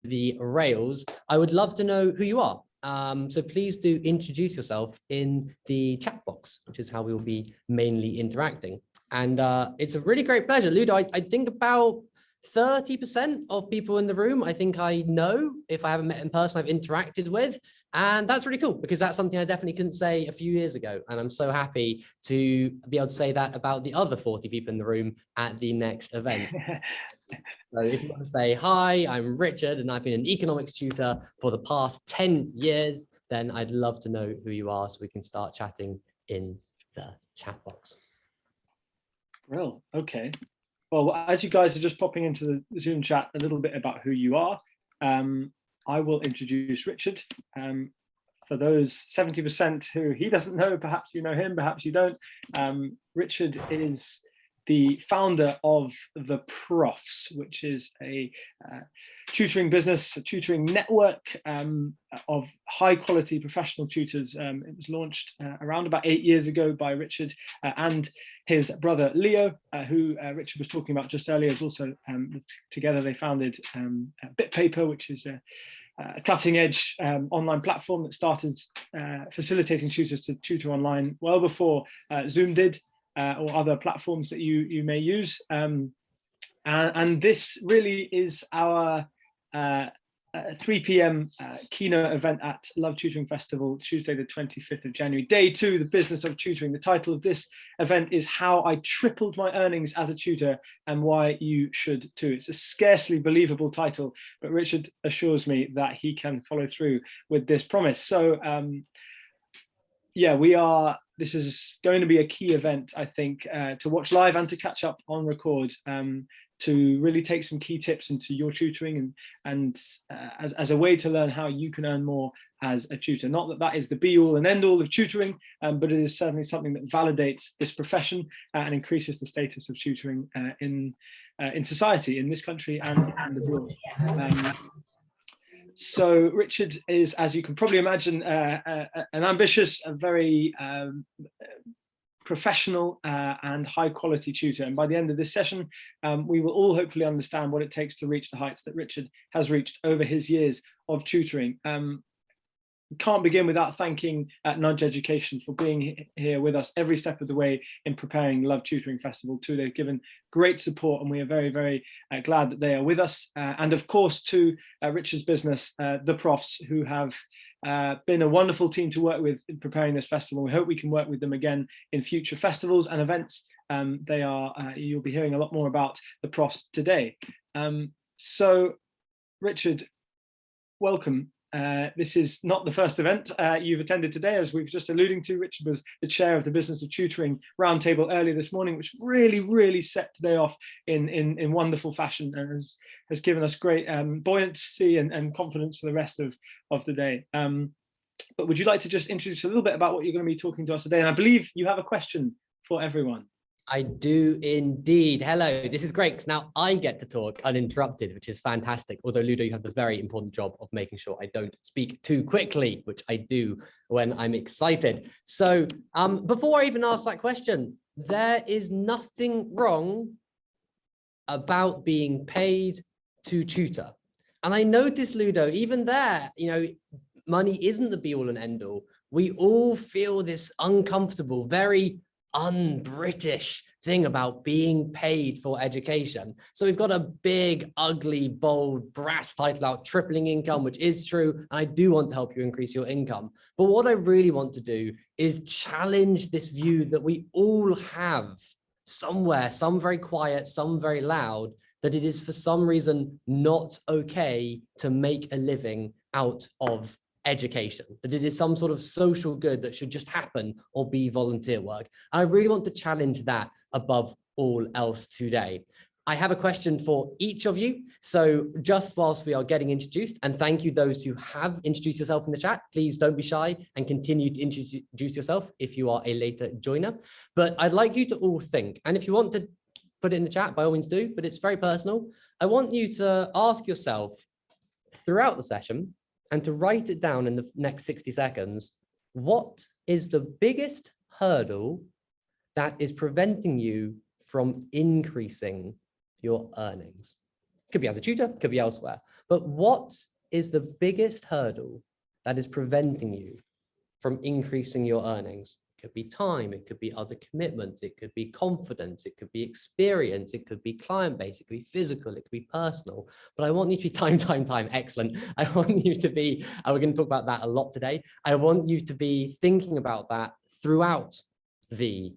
the rails, I would love to know who you are. So please do introduce yourself in the chat box, which is how we will be mainly interacting. And it's a really great pleasure. Ludo, I think about 30% of people in the room, I think I know. If I haven't met in person, I've interacted with. And that's really cool, because that's something I definitely couldn't say a few years ago. And I'm so happy to be able to say that about the other 40 people in the room at the next event. So if you want to say, hi, I'm Richard, and I've been an economics tutor for the past 10 years, then I'd love to know who you are so we can start chatting in the chat box. Well, okay. Well, as you guys are just popping into the Zoom chat, a little bit about who you are. I will introduce Richard. For those 70% who he doesn't know, perhaps you know him, perhaps you don't. Richard is the founder of the Profs, which is a tutoring business, a tutoring network of high quality professional tutors. It was launched around about 8 years ago by Richard and his brother Leo, who Richard was talking about just earlier. Is also together they founded BitPaper, which is a cutting edge online platform that started facilitating tutors to tutor online well before Zoom did. Or other platforms that you may use. And this really is our 3 p.m. keynote event at Love Tutoring Festival, Tuesday the 25th of January. Day 2, the business of tutoring. The title of this event is How I Tripled My Earnings as a Tutor and Why You Should Too. It's a scarcely believable title, but Richard assures me that he can follow through with this promise. So yeah, this is going to be a key event, I think, to watch live and to catch up on record, to really take some key tips into your tutoring and as a way to learn how you can earn more as a tutor. Not that that is the be all and end all of tutoring, but it is certainly something that validates this profession and increases the status of tutoring in society, in this country and abroad. So Richard is, as you can probably imagine, an ambitious, a very professional and high quality tutor. And by the end of this session, we will all hopefully understand what it takes to reach the heights that Richard has reached over his years of tutoring. Can't begin without thanking Nudge Education for being here with us every step of the way in preparing Love Tutoring Festival 2. They've given great support and we are very, very glad that they are with us. And of course to Richard's business, the Profs, who have been a wonderful team to work with in preparing this festival. We hope we can work with them again in future festivals and events. You'll be hearing a lot more about the Profs today. So Richard, welcome. This is not the first event you've attended today. As we've just alluding to, Richard was the chair of the Business of Tutoring Roundtable earlier this morning, which really set today off in wonderful fashion and has given us great buoyancy and confidence for the rest of the day. But would you like to just introduce a little bit about what you're going to be talking to us today? And I believe you have a question for everyone. I do indeed. Hello, this is great because now I get to talk uninterrupted, which is fantastic. Although Ludo, you have the very important job of making sure I don't speak too quickly, which I do when I'm excited. So before I even ask that question, there is nothing wrong about being paid to tutor. And I noticed, Ludo, even there, you know, money isn't the be all and end all. We all feel this uncomfortable, very un-British thing about being paid for education. So we've got a big, ugly, bold, brass title out, tripling income, which is true. And I do want to help you increase your income. But what I really want to do is challenge this view that we all have somewhere, some very quiet, some very loud, that it is for some reason not okay to make a living out of education, that it is some sort of social good that should just happen or be volunteer work. And I really want to challenge that above all else today. I have a question for each of you. So just whilst we are getting introduced, and thank you those who have introduced yourself in the chat, please don't be shy and continue to introduce yourself if you are a later joiner. But I'd like you to all think, and if you want to put it in the chat, by all means do, but it's very personal. I want you to ask yourself throughout the session and to write it down in the next 60 seconds, what is the biggest hurdle that is preventing you from increasing your earnings? Could be as a tutor, could be elsewhere. But what is the biggest hurdle that is preventing you from increasing your earnings? It could be time, it could be other commitments, it could be confidence, it could be experience, it could be client base, it could be physical, it could be personal. But I want you to be time. Excellent. I want you to be, and we're going to talk about that a lot today. I want you to be thinking about that throughout the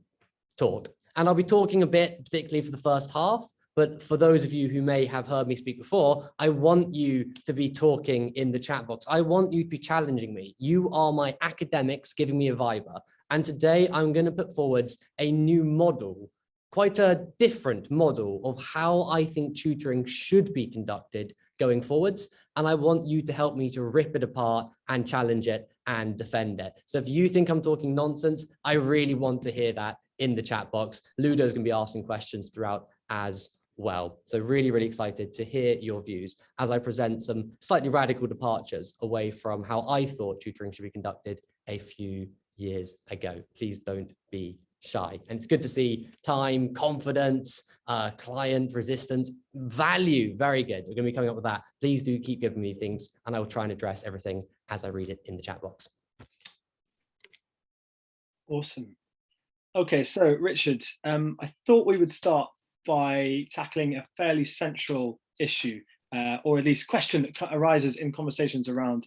talk. And I'll be talking a bit, particularly for the first half. But for those of you who may have heard me speak before, I want you to be talking in the chat box. I want you to be challenging me. You are my academics giving me a viva. And today I'm going to put forwards a new model, quite a different model of how I think tutoring should be conducted going forwards. And I want you to help me to rip it apart and challenge it and defend it. So if you think I'm talking nonsense, I really want to hear that in the chat box. Ludo's going to be asking questions throughout as well. So really excited to hear your views as I present some slightly radical departures away from how I thought tutoring should be conducted a few years ago. Please don't be shy. And it's good to see time, confidence, client resistance, value. Very good. We're going to be coming up with that. Please do keep giving me things and I will try and address everything as I read it in the chat box. Awesome. Okay, so Richard, I thought we would start by tackling a fairly central issue, or at least question that arises in conversations around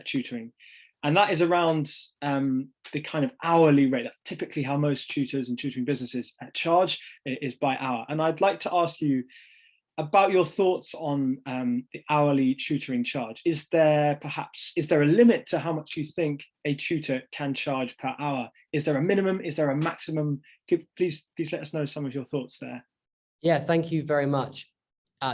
tutoring. And that is around the kind of hourly rate. Typically how most tutors and tutoring businesses charge is by hour. And I'd like to ask you about your thoughts on the hourly tutoring charge. Is there a limit to how much you think a tutor can charge per hour? Is there a minimum? Is there a maximum? Please let us know some of your thoughts there. Yeah, thank you very much.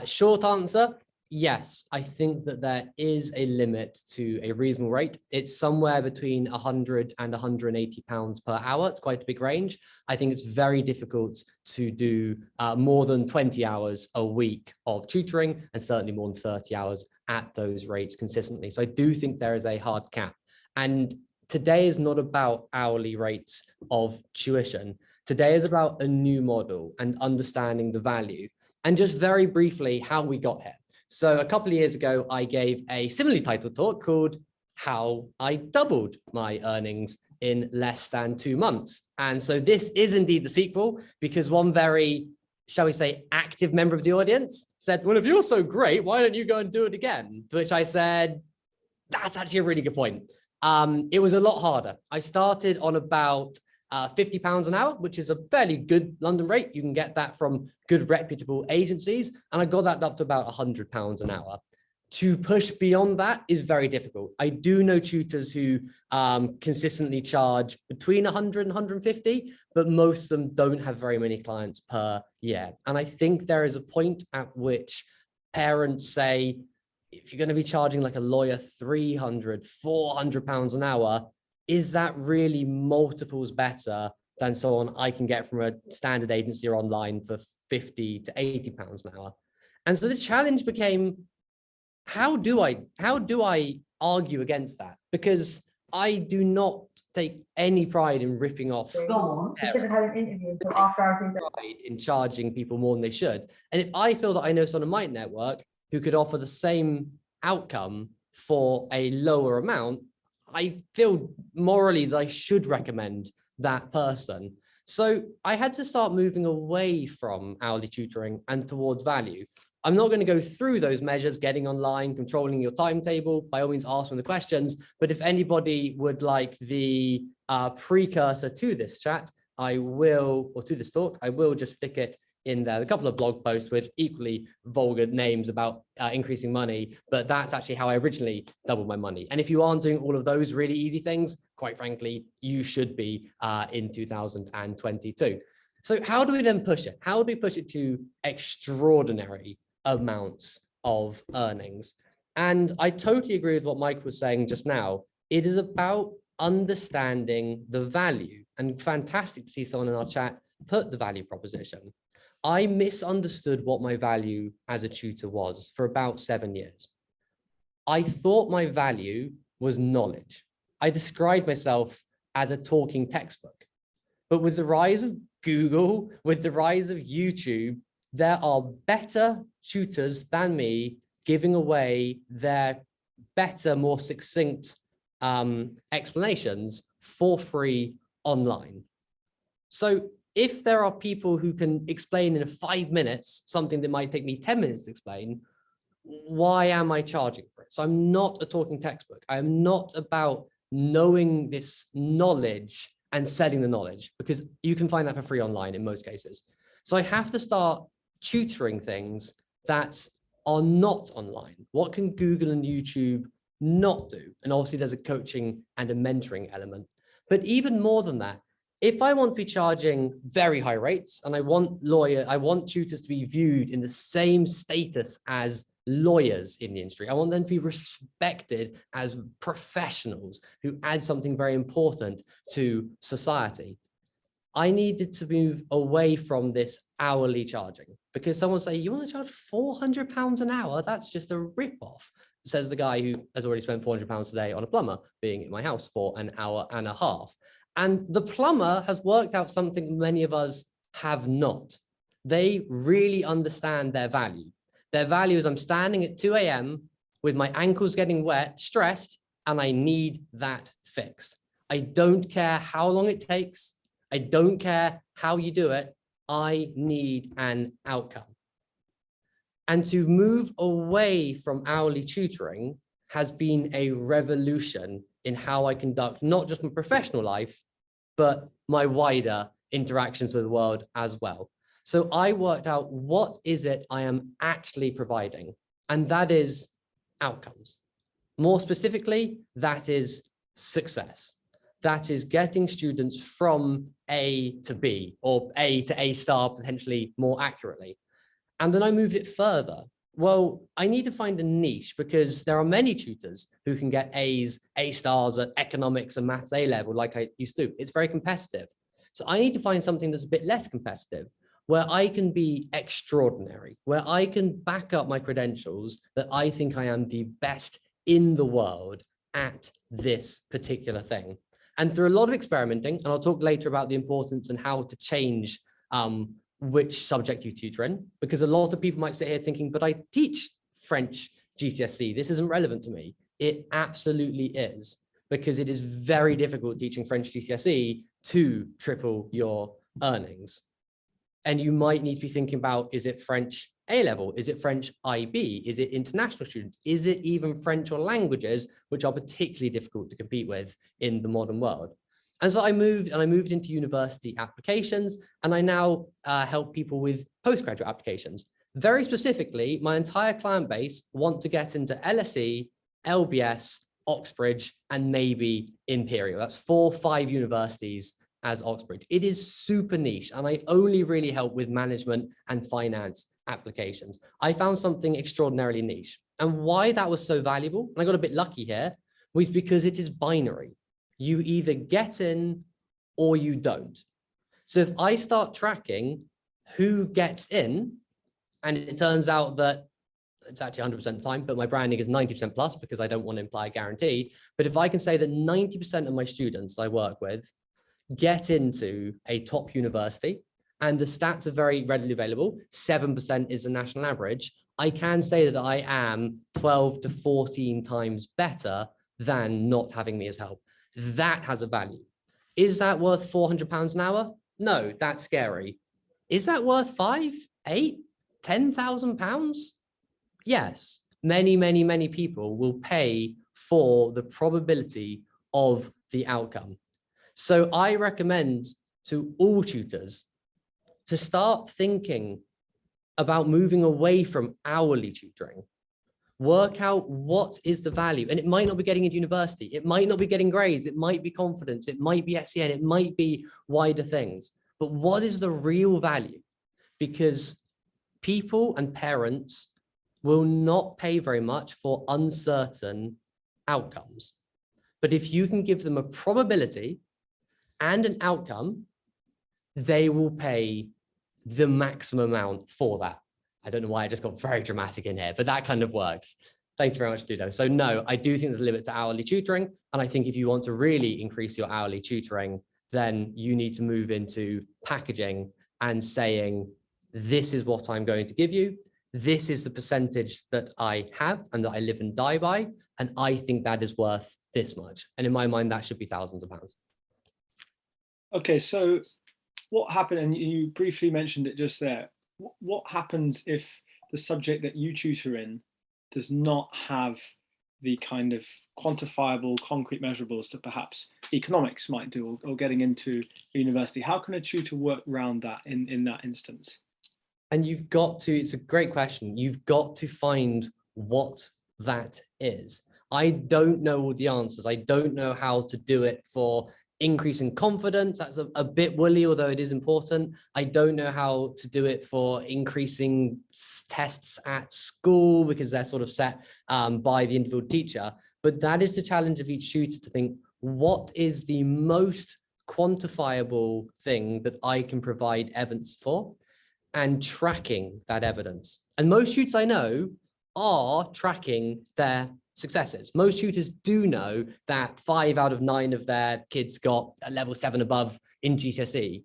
Short answer, yes, I think that there is a limit to a reasonable rate. It's somewhere between 100 and 180 pounds per hour. It's quite a big range. I think it's very difficult to do more than 20 hours a week of tutoring and certainly more than 30 hours at those rates consistently. So I do think there is a hard cap. And today is not about hourly rates of tuition. Today is about a new model and understanding the value. And just very briefly, how we got here. So a couple of years ago, I gave a similarly titled talk called How I Doubled My Earnings in Less Than 2 months. And so this is indeed the sequel, because one very, shall we say, active member of the audience said, well, if you're so great, why don't you go and do it again? To which I said, that's actually a really good point. It was a lot harder. I started on about £50 an hour, which is a fairly good London rate. You can get that from good reputable agencies. And I got that up to about £100 an hour. To push beyond that is very difficult. I do know tutors who consistently charge between 100 and 150, but most of them don't have very many clients per year. And I think there is a point at which parents say, if you're going to be charging like a lawyer 300, 400 pounds an hour, is that really multiples better than someone I can get from a standard agency or online for 50 to 80 pounds an hour? And so the challenge became, how do I argue against that? Because I do not take any pride in ripping off. Go on. We should have had an interview until after our pride in charging people more than they should. And if I feel that I know someone in my network who could offer the same outcome for a lower amount, I feel morally that I should recommend that person. So I had to start moving away from hourly tutoring and towards value. I'm not going to go through those measures, getting online, controlling your timetable. By all means, ask me the questions. But if anybody would like the precursor to this chat, or to this talk, I will just stick it in there. A couple of blog posts with equally vulgar names about increasing money, but that's actually how I originally doubled my money. And if you aren't doing all of those really easy things, quite frankly, you should be in 2022. So how do we then push it? How do we push it to extraordinary amounts of earnings? And I totally agree with what Mike was saying just now. It is about understanding the value, and fantastic to see someone in our chat put the value proposition. I misunderstood what my value as a tutor was for about 7 years. I thought my value was knowledge. I described myself as a talking textbook. But with the rise of Google, with the rise of YouTube, there are better tutors than me giving away their better, more succinct explanations for free online. So if there are people who can explain in 5 minutes something that might take me 10 minutes to explain, why am I charging for it? So I'm not a talking textbook. I'm not about knowing this knowledge and selling the knowledge, because you can find that for free online in most cases. So I have to start tutoring things that are not online. What can Google and YouTube not do? And obviously there's a coaching and a mentoring element. But even more than that, if I want to be charging very high rates and I want tutors to be viewed in the same status as lawyers in the industry, I want them to be respected as professionals who add something very important to society, I needed to move away from this hourly charging, because someone say, you want to charge £400 an hour? That's just a rip-off, says the guy who has already spent £400 a day on a plumber being in my house for an hour and a half. And the plumber has worked out something many of us have not. They really understand their value. Their value is I'm standing at 2 a.m. with my ankles getting wet, stressed, and I need that fixed. I don't care how long it takes. I don't care how you do it. I need an outcome. And to move away from hourly tutoring has been a revolution in how I conduct not just my professional life, but my wider interactions with the world as well. So I worked out, what is it I am actually providing? And that is outcomes. More specifically, that is success. That is getting students from A to B, or A to A star, potentially more accurately. And then I moved it further. Well, I need to find a niche, because there are many tutors who can get A's, A stars at economics and maths A level like I used to. It's very competitive. So I need to find something that's a bit less competitive, where I can be extraordinary, where I can back up my credentials that I think I am the best in the world at this particular thing. And through a lot of experimenting, and I'll talk later about the importance and how to change which subject you tutor in, because a lot of people might sit here thinking, but I teach French GCSE, this isn't relevant to me. It absolutely is, because it is very difficult teaching French GCSE to triple your earnings. And you might need to be thinking about, is it French A-level? Is it French IB? Is it international students? Is it even French or languages, which are particularly difficult to compete with in the modern world? And so I moved into university applications, and I now help people with postgraduate applications. Very specifically, my entire client base want to get into LSE, LBS, Oxbridge, and maybe Imperial. That's 4 or 5 universities as Oxbridge. It is super niche, and I only really help with management and finance applications. I found something extraordinarily niche. And why that was so valuable, and I got a bit lucky here, was because it is binary. You either get in or you don't. So if I start tracking who gets in, and it turns out that it's actually 100% of the time, but my branding is 90% plus because I don't want to imply a guarantee. But if I can say that 90% of my students I work with get into a top university, and the stats are very readily available, 7% is the national average, I can say that I am 12 to 14 times better than not having me as help. That has a value. Is that worth £400 an hour? No, that's scary. Is that worth 5, 8, 10,000 pounds? Yes, many, many, many people will pay for the probability of the outcome. So I recommend to all tutors to start thinking about moving away from hourly tutoring. Work out what is the value. And it might not be getting into university. It might not be getting grades. It might be confidence. It might be SEN. It might be wider things. But what is the real value? Because people and parents will not pay very much for uncertain outcomes. But if you can give them a probability and an outcome, they will pay the maximum amount for that. I don't know why I just got very dramatic in here, but that kind of works. Thank you very much, Dudo. So no, I do think there's a limit to hourly tutoring. And I think if you want to really increase your hourly tutoring, then you need to move into packaging and saying, this is what I'm going to give you. this is the percentage that I have and that I live and die by, and I think that is worth this much. And in my mind, that should be thousands of pounds. Okay, so what happened, and you briefly mentioned it just there, what happens if the subject that you tutor in does not have the kind of quantifiable, concrete measurables that perhaps economics might do, or getting into university? How can a tutor work around that in that instance? And you've got to, it's a great question. You've got to find what that is. I don't know all the answers. I don't know how to do it for increasing confidence. That's a bit woolly, although it is important. I don't know how to do it for increasing tests at school, because they're sort of set by the individual teacher. But that is the challenge of each tutor, to think, what is the most quantifiable thing that I can provide evidence for, and tracking that evidence. And most tutors I know are tracking their successes. Most tutors do know that 5 out of 9 of their kids got a level 7 above in GCSE,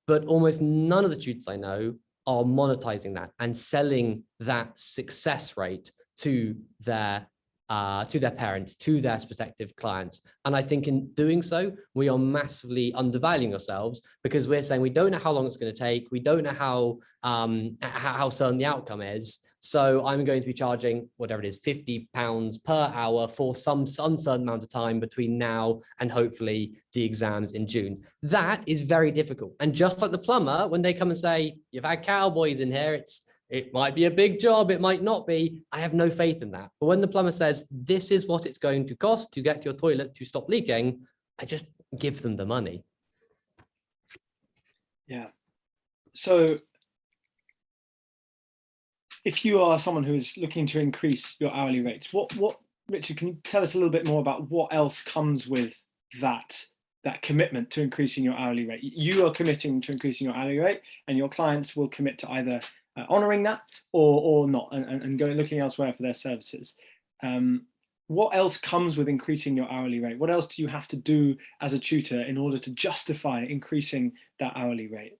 but almost none of the tutors I know are monetizing that and selling that success rate to their parents, to their prospective clients. And I think in doing so, we are massively undervaluing ourselves, because we're saying we don't know how long it's going to take. We don't know how certain the outcome is. So I'm going to be charging whatever it is, £50 per hour for some uncertain amount of time between now and hopefully the exams in June. That is very difficult. And just like the plumber, when they come and say, you've had cowboys in here, it might be a big job, it might not be. I have no faith in that. But when the plumber says, this is what it's going to cost to get your toilet to stop leaking, I just give them the money. Yeah. So if you are someone who is looking to increase your hourly rates, what Richard, can you tell us a little bit more about what else comes with that commitment to increasing your hourly rate? You are committing to increasing your hourly rate, and your clients will commit to either honouring that or not, and looking elsewhere for their services. What else comes with increasing your hourly rate? What else do you have to do as a tutor in order to justify increasing that hourly rate?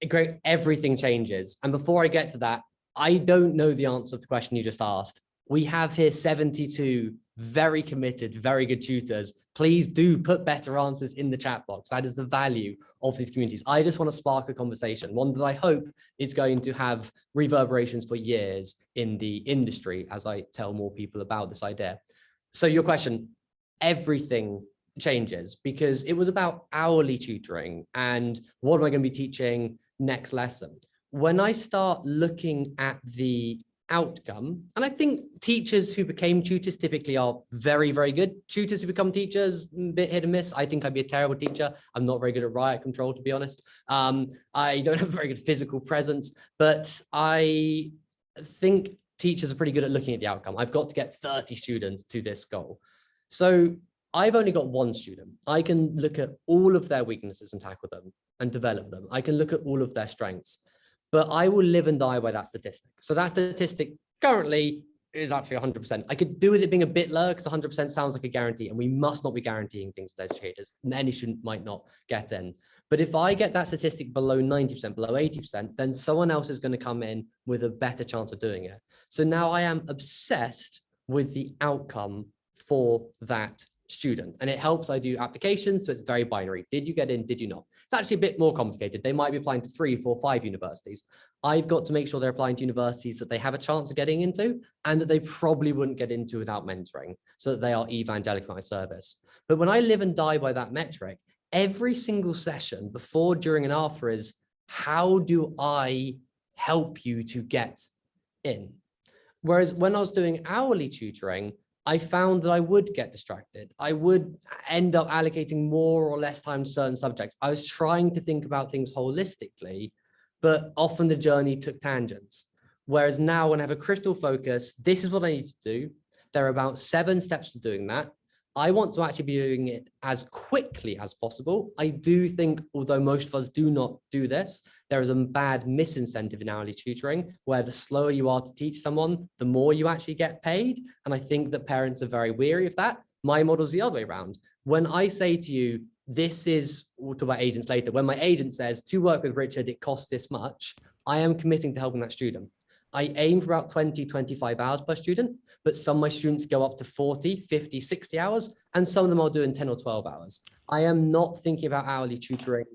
Great, everything changes. And before I get to that, I don't know the answer to the question you just asked. We have here 72 very committed, very good tutors. Please do put better answers in the chat box. That is the value of these communities. I just want to spark a conversation, one that I hope is going to have reverberations for years in the industry as I tell more people about this idea. So your question, everything changes, because it was about hourly tutoring and what am I going to be teaching next lesson. When I start looking at the outcome, and I think teachers who became tutors typically are very, very good. Tutors who become teachers, a bit hit and miss. I think I'd be a terrible teacher. I'm not very good at riot control, to be honest. I don't have a very good physical presence, but I think teachers are pretty good at looking at the outcome. I've got to get 30 students to this goal. So I've only got one student. I can look at all of their weaknesses and tackle them and develop them. I can look at all of their strengths. But I will live and die by that statistic. So that statistic currently is actually 100%. I could do with it being a bit lower, because 100% sounds like a guarantee, and we must not be guaranteeing things to educators. Any student might not get in. But if I get that statistic below 90%, below 80%, then someone else is going to come in with a better chance of doing it. So now I am obsessed with the outcome for that student, and it helps. I do applications, so it's very binary. Did you get in? Did you not? It's actually a bit more complicated. They might be applying to 3, 4, 5 universities. I've got to make sure they're applying to universities that they have a chance of getting into, and that they probably wouldn't get into without mentoring, so that they are evangelical in my service. But when I live and die by that metric, every single session, before, during, and after, is how do I help you to get in? Whereas when I was doing hourly tutoring, I found that I would get distracted. I would end up allocating more or less time to certain subjects. I was trying to think about things holistically, but often the journey took tangents. Whereas now, when I have a crystal focus, this is what I need to do. There are about 7 steps to doing that. I want to actually be doing it as quickly as possible. I do think, although most of us do not do this, there is a bad misincentive in hourly tutoring, where the slower you are to teach someone, the more you actually get paid. And I think that parents are very weary of that. My model is the other way around. When I say to you, this is, we'll talk about agents later, when my agent says, to work with Richard, it costs this much, I am committing to helping that student. I aim for about 20, 25 hours per student, but some of my students go up to 40, 50, 60 hours, and some of them are doing 10 or 12 hours. I am not thinking about hourly tutoring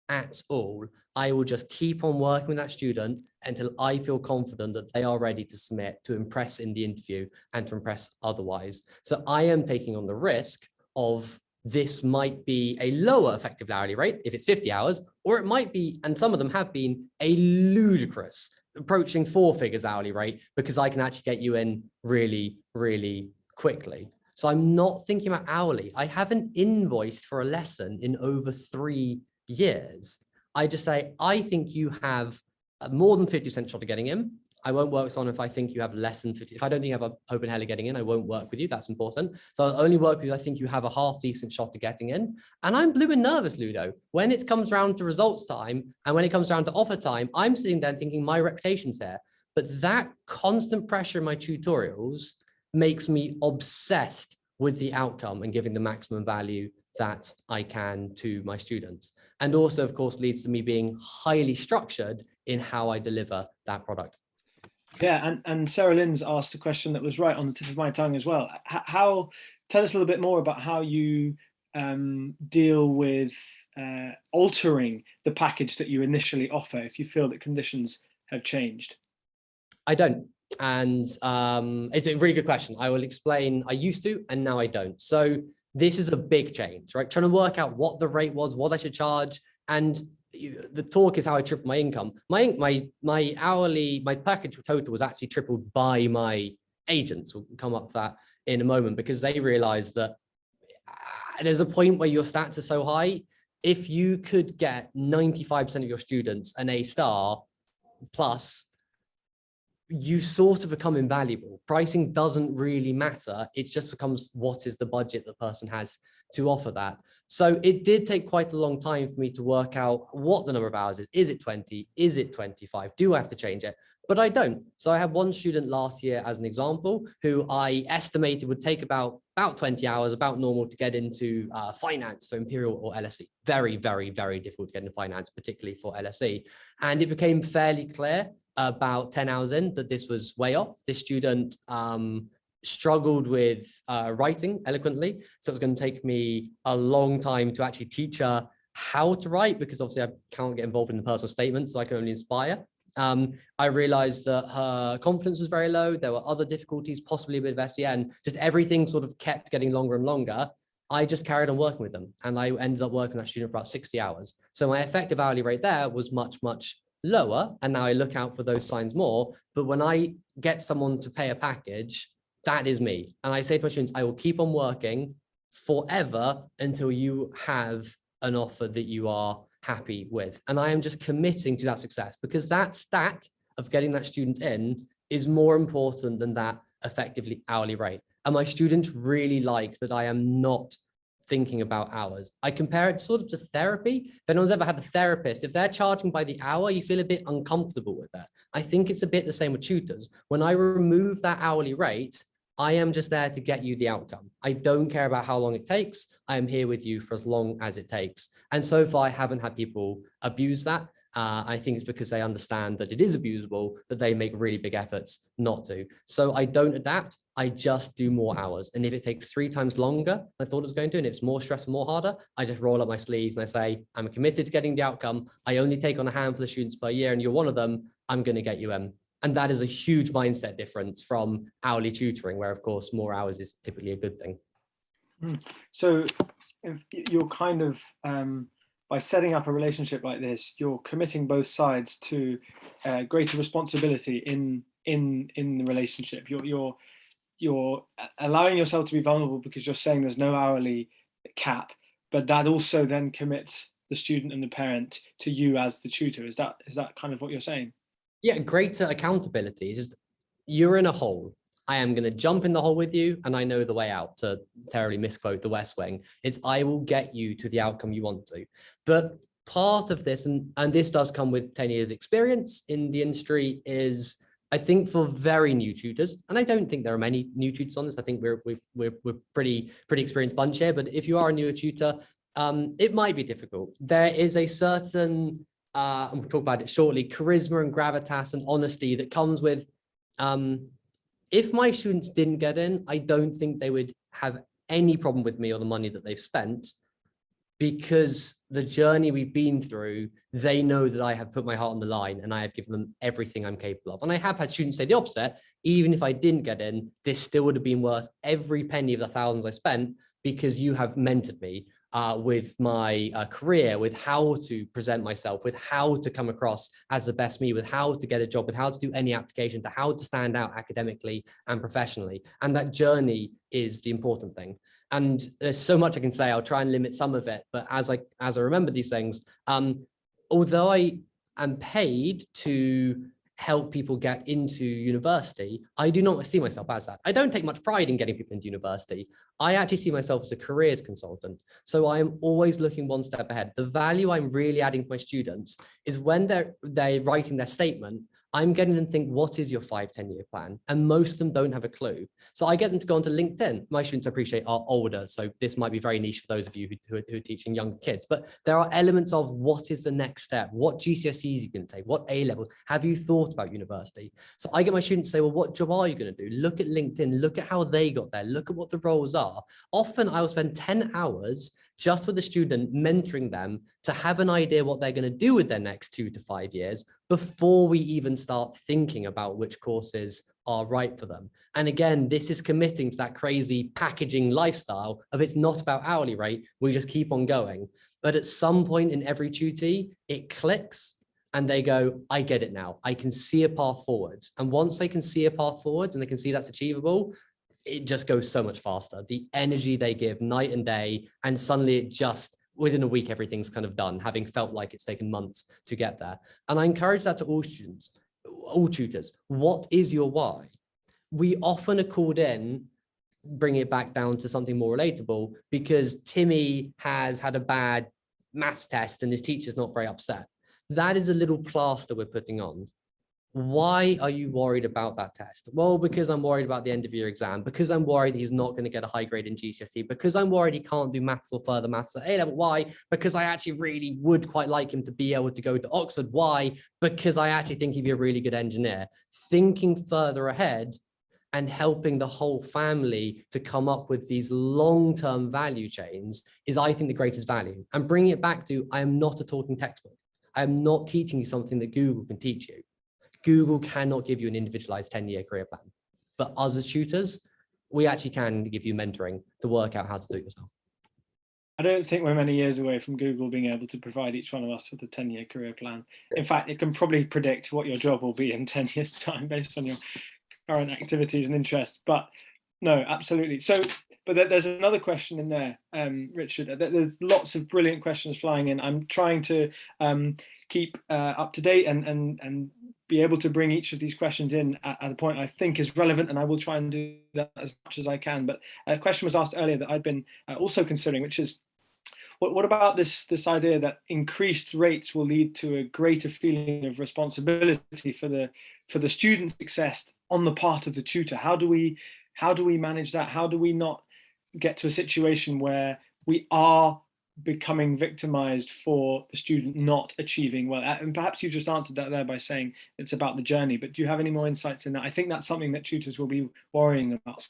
at all. I will just keep on working with that student until I feel confident that they are ready to submit, to impress in the interview and to impress otherwise. So I am taking on the risk of this might be a lower effective hourly rate if it's 50 hours, or it might be, and some of them have been, a ludicrous, approaching 4 figures hourly rate, because I can actually get you in really, really quickly. So I'm not thinking about hourly. I haven't invoiced for a lesson in over 3 years. I just say, I think you have more than 50% shot of getting in. I won't work with someone if I think you have less than 50. If I don't think you have a hope in hell of getting in, I won't work with you. That's important. So I'll only work with you. I think you have a half decent shot of getting in. And I'm blue and nervous, Ludo. When it comes around to results time and when it comes down to offer time, I'm sitting there thinking my reputation's here. But that constant pressure in my tutorials makes me obsessed with the outcome and giving the maximum value that I can to my students. And also, of course, leads to me being highly structured in how I deliver that product. Yeah, and Sarah Lynn's asked a question that was right on the tip of my tongue as well. Tell us a little bit more about how you deal with altering the package that you initially offer if you feel that conditions have changed. I don't. And it's a really good question. I will explain. I used to, and now I don't. So this is a big change, right? Trying to work out what the rate was, what I should charge. And the talk is how I tripled my income. My hourly, my package total was actually tripled by my agents. We'll come up to that in a moment, because they realized that there's a point where your stats are so high. If you could get 95% of your students an A star plus, you sort of become invaluable. Pricing doesn't really matter. It just becomes what is the budget the person has to offer that. So it did take quite a long time for me to work out what the number of hours is. Is it 20? Is it 25? Do I have to change it? But I don't. So I had one student last year as an example, who I estimated would take about 20 hours, about normal, to get into finance for Imperial or LSE. Very, very, very difficult to get into finance, particularly for LSE. And it became fairly clear about 10 hours in that this was way off. This student struggled with writing eloquently. So it was going to take me a long time to actually teach her how to write, because obviously I can't get involved in the personal statement, so I can only inspire. I realized that her confidence was very low. There were other difficulties, possibly a bit of SEN, just everything sort of kept getting longer and longer. I just carried on working with them, and I ended up working with that student for about 60 hours. So my effective hourly rate there was much, much lower. And now I look out for those signs more. But when I get someone to pay a package, that is me. And I say to my students, I will keep on working forever until you have an offer that you are happy with. And I am just committing to that success, because that stat of getting that student in is more important than that effectively hourly rate. And my students really like that I am not thinking about hours. I compare it sort of to therapy. If anyone's ever had a therapist, if they're charging by the hour, you feel a bit uncomfortable with that. I think it's a bit the same with tutors. When I remove that hourly rate, I am just there to get you the outcome. I don't care about how long it takes. I am here with you for as long as it takes. And so far, I haven't had people abuse that. I think it's because they understand that it is abusable, that they make really big efforts not to. So I don't adapt. I just do more hours. And if it takes 3 times longer than I thought it was going to, and it's more stressful, more harder, I just roll up my sleeves and I say, I'm committed to getting the outcome. I only take on a handful of students per year, and you're one of them. I'm going to get you in. And that is a huge mindset difference from hourly tutoring, where, of course, more hours is typically a good thing. So if you're kind of, by setting up a relationship like this, you're committing both sides to greater responsibility in the relationship. You're allowing yourself to be vulnerable because you're saying there's no hourly cap, but that also then commits the student and the parent to you as the tutor. Is that kind of what you're saying? Yeah, greater accountability. Just, you're in a hole. I am going to jump in the hole with you, and I know the way out, to terribly misquote The West Wing, is I will get you to the outcome you want to. But part of this, and this does come with 10 years of experience in the industry, is I think for very new tutors, and I don't think there are many new tutors on this. I think we're pretty experienced bunch here. But if you are a newer tutor, it might be difficult. There is a certain and we'll talk about it shortly, charisma and gravitas and honesty that comes with, if my students didn't get in, I don't think they would have any problem with me or the money that they've spent, because the journey we've been through, they know that I have put my heart on the line and I have given them everything I'm capable of. And I have had students say the opposite. Even if I didn't get in, this still would have been worth every penny of the thousands I spent, because you have mentored me with my career, with how to present myself, with how to come across as the best me, with how to get a job, with how to do any application, to how to stand out academically and professionally. And that journey is the important thing. And there's so much I can say. I'll try and limit some of it. But as I remember these things, although I am paid to help people get into university, I do not see myself as that. I don't take much pride in getting people into university. I actually see myself as a careers consultant. So I am always looking one step ahead. The value I'm really adding for my students is when they're writing their statement, I'm getting them to think, what is your 5-10-year plan? And most of them don't have a clue. So I get them to go onto LinkedIn. My students, I appreciate, are older, so this might be very niche for those of you who are teaching younger kids, but there are elements of what is the next step? What GCSEs you can take? What A-levels? Have you thought about university? So I get my students to say, well, what job are you going to do? Look at LinkedIn, look at how they got there, look at what the roles are. Often I will spend 10 hours just with the student, mentoring them to have an idea what they're going to do with their next 2 to 5 years before we even start thinking about which courses are right for them. And again, this is committing to that crazy packaging lifestyle of it's not about hourly rate, we just keep on going. But at some point in every tutee, it clicks and they go, I get it now. I can see a path forwards. And once they can see a path forwards and they can see that's achievable, it just goes so much faster. The energy they give night and day, and suddenly it just, within a week, everything's kind of done, having felt like it's taken months to get there. And I encourage that to all students, all tutors. What is your why? We often are called in, bring it back down to something more relatable, because Timmy has had a bad maths test and his teacher's not very upset. That is a little plaster we're putting on. Why are you worried about that test? Well, because I'm worried about the end of year exam, because I'm worried he's not going to get a high grade in GCSE, because I'm worried he can't do maths or further maths at A-level. Why? Because I actually really would quite like him to be able to go to Oxford. Why? Because I actually think he'd be a really good engineer. Thinking further ahead and helping the whole family to come up with these long-term value chains is, I think, the greatest value. And bringing it back to, I am not a talking textbook. I am not teaching you something that Google can teach you. Google cannot give you an individualized 10-year career plan, but us as tutors, we actually can give you mentoring to work out how to do it yourself. I don't think we're many years away from Google being able to provide each one of us with a 10-year career plan. In fact, it can probably predict what your job will be in 10 years' time based on your current activities and interests. But no, absolutely. So, but there's another question in there, Richard. There's lots of brilliant questions flying in. I'm trying to keep up to date and be able to bring each of these questions in at a point I think is relevant, and I will try and do that as much as I can. But a question was asked earlier that I've been also considering, which is, what about this idea that increased rates will lead to a greater feeling of responsibility for the student's success on the part of the tutor? How do we manage that? How do we not get to a situation where we are becoming victimized for the student not achieving well? And perhaps you just answered that there by saying it's about the journey, but do you have any more insights in that? I think that's something that tutors will be worrying about.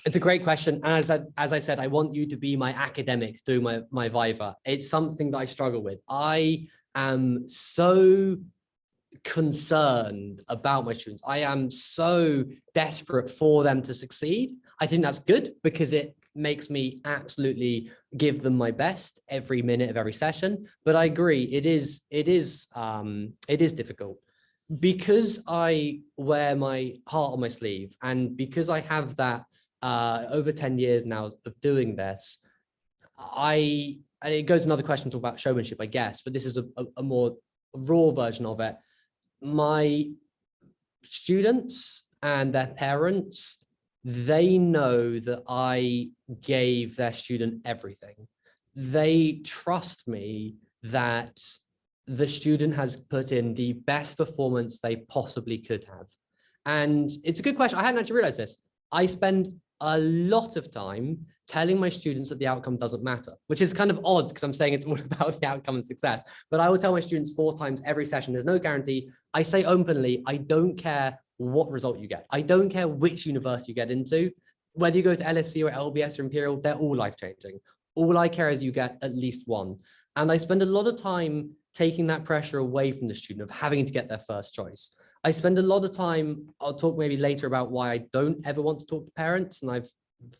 It's a great question. As I said, I want you to be my academics doing my Viva. It's something that I struggle with. I am so concerned about my students. I am so desperate for them to succeed. I think that's good because it makes me absolutely give them my best every minute of every session. But I agree, it is difficult because I wear my heart on my sleeve, and because I have that over 10 years now of doing this. And it goes another question to talk about showmanship, I guess, but this is a more raw version of it. My students and their parents, they know that I gave their student everything. They trust me that the student has put in the best performance they possibly could have. And it's a good question. I hadn't actually realized this. I spend a lot of time telling my students that the outcome doesn't matter, which is kind of odd because I'm saying it's all about the outcome and success. But I will tell my students 4 times every session, there's no guarantee. I say openly, I don't care what result you get. I don't care which university you get into. Whether you go to LSE or LBS or Imperial, they're all life-changing. All I care is you get at least one. And I spend a lot of time taking that pressure away from the student of having to get their first choice. I spend a lot of time, I'll talk maybe later about why I don't ever want to talk to parents, and I've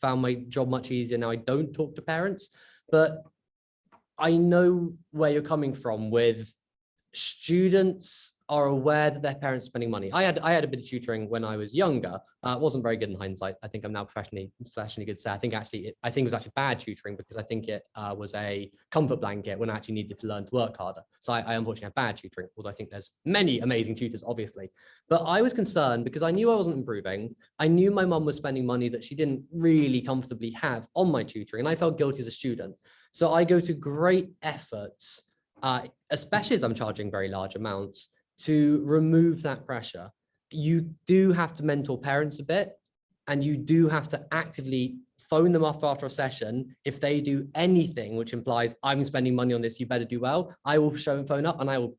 found my job much easier now. I don't talk to parents, but I know where you're coming from with students are aware that their parents are spending money. I had a bit of tutoring when I was younger. It wasn't very good in hindsight. I think I'm now professionally good to say. I think it was actually bad tutoring because I think it was a comfort blanket when I actually needed to learn to work harder. So I unfortunately had bad tutoring, although I think there's many amazing tutors, obviously. But I was concerned because I knew I wasn't improving. I knew my mum was spending money that she didn't really comfortably have on my tutoring, and I felt guilty as a student. So I go to great efforts, especially as I'm charging very large amounts, to remove that pressure. You do have to mentor parents a bit, and you do have to actively phone them up after a session. If they do anything which implies I'm spending money on this, you better do well, I will phone up and I will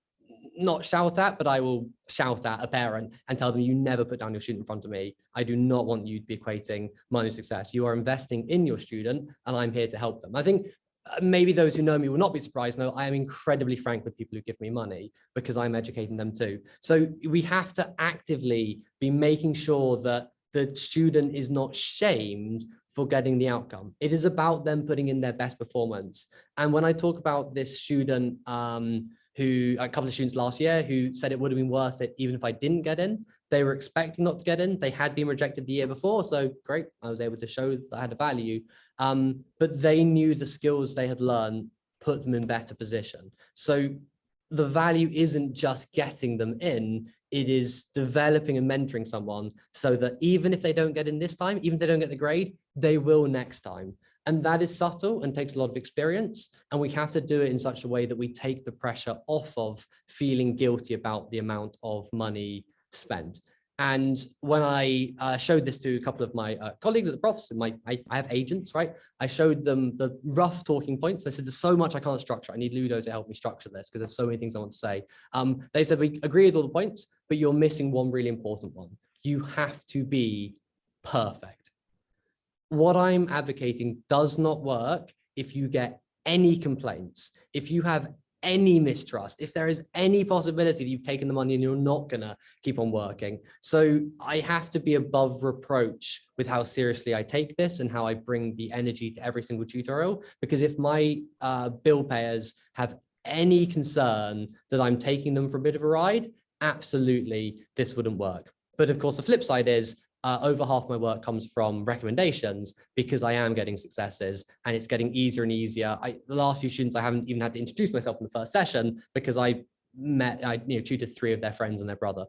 not shout at, but I will shout at a parent and tell them, you never put down your student in front of me. I do not want you to be equating money with success. You are investing in your student and I'm here to help them. I think maybe those who know me will not be surprised. No, I am incredibly frank with people who give me money because I'm educating them too. So we have to actively be making sure that the student is not shamed for getting the outcome. It is about them putting in their best performance. And when I talk about this student, a couple of students last year who said it would have been worth it even if I didn't get in. They were expecting not to get in. They had been rejected the year before. So great, I was able to show that I had a value. But they knew the skills they had learned put them in better position. So the value isn't just getting them in, it is developing and mentoring someone so that even if they don't get in this time, even if they don't get the grade, they will next time. And that is subtle and takes a lot of experience. And we have to do it in such a way that we take the pressure off of feeling guilty about the amount of money spent. And when I showed this to a couple of my colleagues at the Profs, I have agents, right? I showed them the rough talking points. I said, there's so much I can't structure. I need Ludo to help me structure this because there's so many things I want to say. They said, we agree with all the points, but you're missing one really important one. You have to be perfect. What I'm advocating does not work if you get any complaints, if you have any mistrust, if there is any possibility that you've taken the money and you're not gonna keep on working. So I have to be above reproach with how seriously I take this and how I bring the energy to every single tutorial, because if my bill payers have any concern that I'm taking them for a bit of a ride, absolutely this wouldn't work. But of course, the flip side is over half my work comes from recommendations because I am getting successes and it's getting easier and easier. The last few students, I haven't even had to introduce myself in the first session because I tutored 3 of their friends and their brother.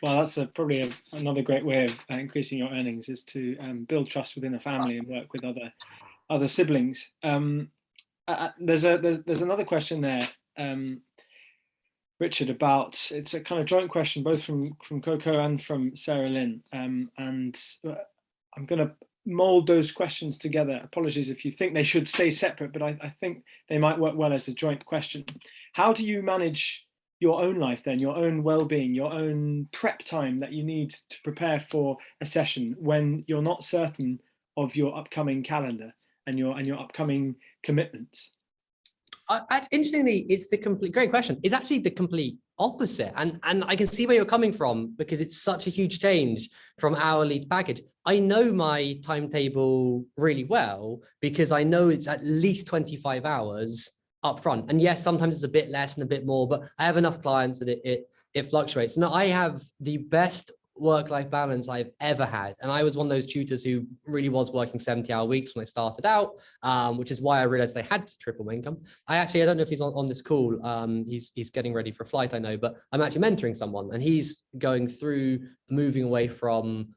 Well, that's probably another great way of increasing your earnings is to build trust within a family and work with other siblings. There's another question there, Richard, about, it's a kind of joint question, both from Coco and from Sarah Lynn. And I'm going to mold those questions together. Apologies if you think they should stay separate, but I think they might work well as a joint question. How do you manage your own life then, your own well-being, your own prep time that you need to prepare for a session when you're not certain of your upcoming calendar and your upcoming commitments? Interestingly, it's the complete, great question. It's actually the complete opposite. And I can see where you're coming from because it's such a huge change from hourly to package. I know my timetable really well because I know it's at least 25 hours up front. And yes, sometimes it's a bit less and a bit more, but I have enough clients that it fluctuates. Now I have the best work-life balance I've ever had. And I was one of those tutors who really was working 70-hour weeks when I started out, which is why I realized I had to triple my income. I don't know if he's on this call. He's getting ready for a flight, I know, but I'm actually mentoring someone and he's going through moving away from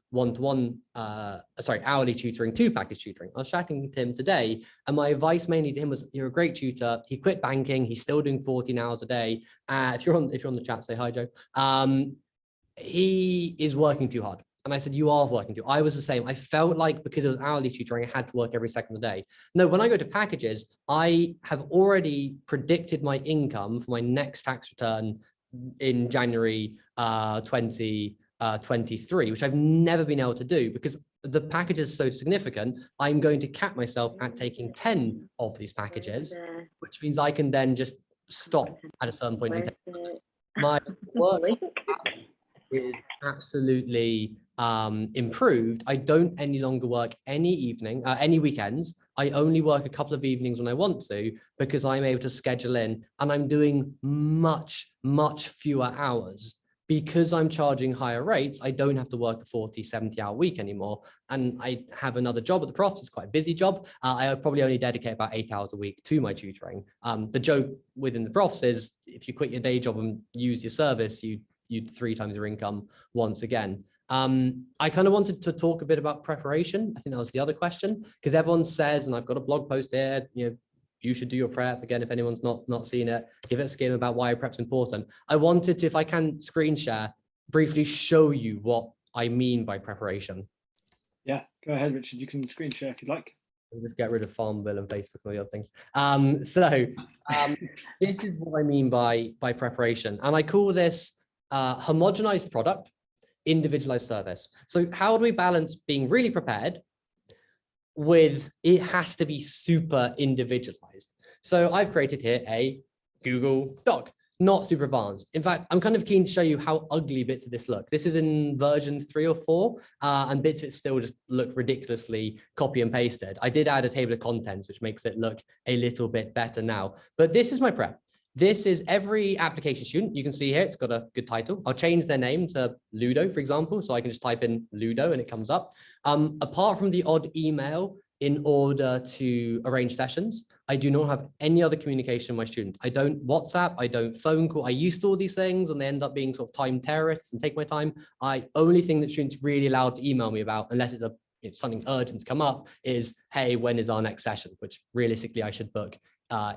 hourly tutoring to package tutoring. I was chatting to him today and my advice mainly to him was, you're a great tutor. He quit banking. He's still doing 14 hours a day. If you're on the chat, say hi, Joe. he is working too hard. And I said, you are working too. I was the same. I felt like because it was hourly tutoring, I had to work every second of the day. No, when I go to packages, I have already predicted my income for my next tax return in January 2023, which I've never been able to do because the package is so significant. I'm going to cap myself at taking 10 of these packages, which means I can then just stop at a certain point. And my work is absolutely improved. I don't any longer work any weekends. I only work a couple of evenings when I want to because I'm able to schedule in, and I'm doing much fewer hours. Because I'm charging higher rates, I don't have to work a 40, 70-hour week anymore. And I have another job at the Profs. It's quite a busy job. I probably only dedicate about 8 hours a week to my tutoring. The joke within the Profs is if you quit your day job and use your service, you'd 3 times your income once again. I kind of wanted to talk a bit about preparation. I think that was the other question, because everyone says, and I've got a blog post here, you should do your prep. Again, if anyone's not seen it, give it a skim about why prep's important. I wanted to, if I can screen share, briefly show you what I mean by preparation. Yeah, go ahead, Richard. You can screen share if you'd like. I'll just get rid of Farmville and Facebook and all the other things. This is what I mean by preparation. And I call this homogenized product, individualized service. So how do we balance being really prepared with it has to be super individualized? So I've created here a Google Doc, not super advanced. In fact, I'm kind of keen to show you how ugly bits of this look. This is in version 3 or 4, and bits of it still just look ridiculously copy and pasted. I did add a table of contents, which makes it look a little bit better now. But this is my prep. This is every application student. You can see here, it's got a good title. I'll change their name to Ludo, for example. So I can just type in Ludo and it comes up. Apart from the odd email in order to arrange sessions, I do not have any other communication with my students. I don't WhatsApp, I don't phone call. I used to all these things and they end up being sort of time terrorists and take my time. Only thing that students really allowed to email me about, unless it's something urgent to come up, is, hey, when is our next session? Which realistically I should book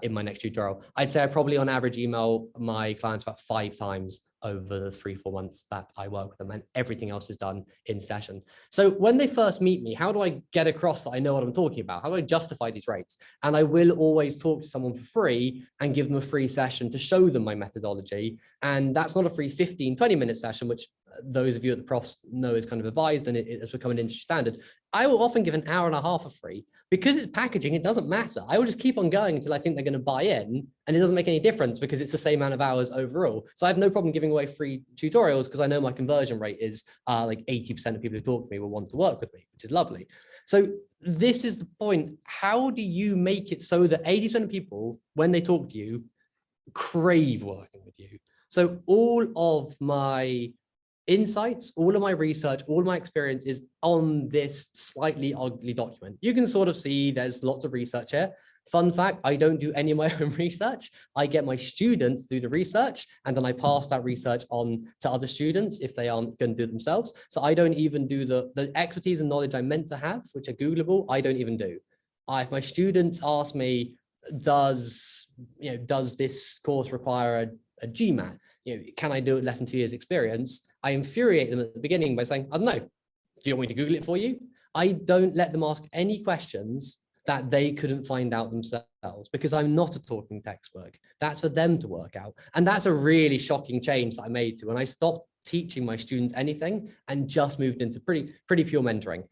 in my next tutorial. I'd say I probably on average email my clients about 5 times over the 3-4 months that I work with them, and everything else is done in session. So when they first meet me, how do I get across that I know what I'm talking about? How do I justify these rates? And I will always talk to someone for free and give them a free session to show them my methodology. And that's not a free 15-20 minute session, which those of you at the Profs know is kind of advised, and it has become an industry standard. I will often give an hour and a half for free. Because it's packaging, it doesn't matter. I will just keep on going until I think they're going to buy in, and it doesn't make any difference because it's the same amount of hours overall. So I have no problem giving away free tutorials because I know my conversion rate is like 80% of people who talk to me will want to work with me, which is lovely. So this is the point. How do you make it so that 80% of people, when they talk to you, crave working with you? So all of my insights, all of my research, all of my experience is on this slightly ugly document. You can sort of see there's lots of research here. Fun fact, I don't do any of my own research. I get my students to do the research, and then I pass that research on to other students if they aren't going to do it themselves. So I don't even do the expertise and knowledge I'm meant to have, which are Googleable, I don't even do. If my students ask me, does this course require a GMAT? Can I do it less than 2 years experience? I infuriate them at the beginning by saying, I don't know, do you want me to Google it for you? I don't let them ask any questions that they couldn't find out themselves, because I'm not a talking textbook. That's for them to work out. And that's a really shocking change that I made to when I stopped teaching my students anything and just moved into pretty pure mentoring.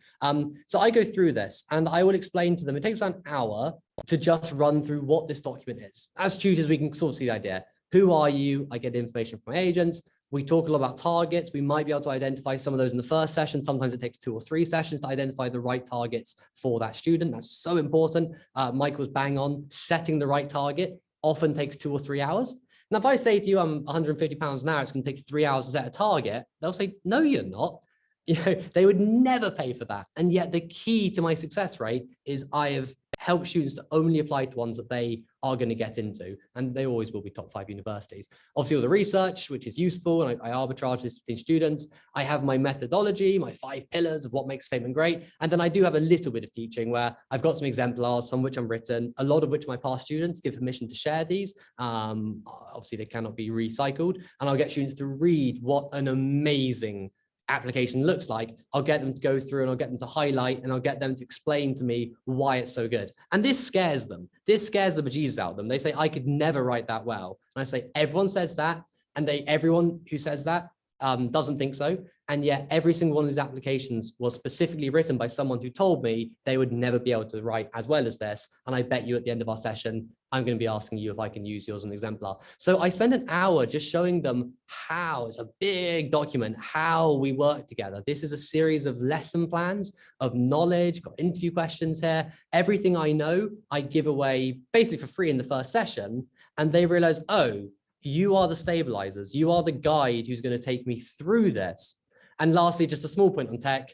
So I go through this and I will explain to them. It takes about an hour to just run through what this document is. As tutors, we can sort of see the idea. Who are you? I get information from my agents. We talk a lot about targets. We might be able to identify some of those in the first session. Sometimes it takes 2 or 3 sessions to identify the right targets for that student. That's so important. Mike was bang on. Setting the right target often takes 2 or 3 hours. Now, if I say to you, I'm £150 an hour, it's going to take 3 hours to set a target, they'll say, no, you're not. They would never pay for that. And yet the key to my success rate is I have helped students to only apply to ones that they are going to get into. And they always will be top 5 universities. Obviously, all the research, which is useful, and I arbitrage this between students. I have my methodology, my 5 pillars of what makes a statement great. And then I do have a little bit of teaching where I've got some exemplars, some which I'm written, a lot of which my past students give permission to share these. Obviously, they cannot be recycled. And I'll get students to read what an amazing application looks like. I'll get them to go through and I'll get them to highlight and I'll get them to explain to me why it's so good. And this scares them. This scares the bejesus out of them. They say, I could never write that well. And I say, everyone says that. And everyone who says that doesn't think so. And yet every single one of these applications was specifically written by someone who told me they would never be able to write as well as this. And I bet you at the end of our session, I'm going to be asking you if I can use yours as an exemplar. So I spend an hour just showing them how, it's a big document, how we work together. This is a series of lesson plans, of knowledge, got interview questions here. Everything I know, I give away basically for free in the first session. And they realize, oh, you are the stabilizers. You are the guide who's going to take me through this. And lastly, just a small point on tech.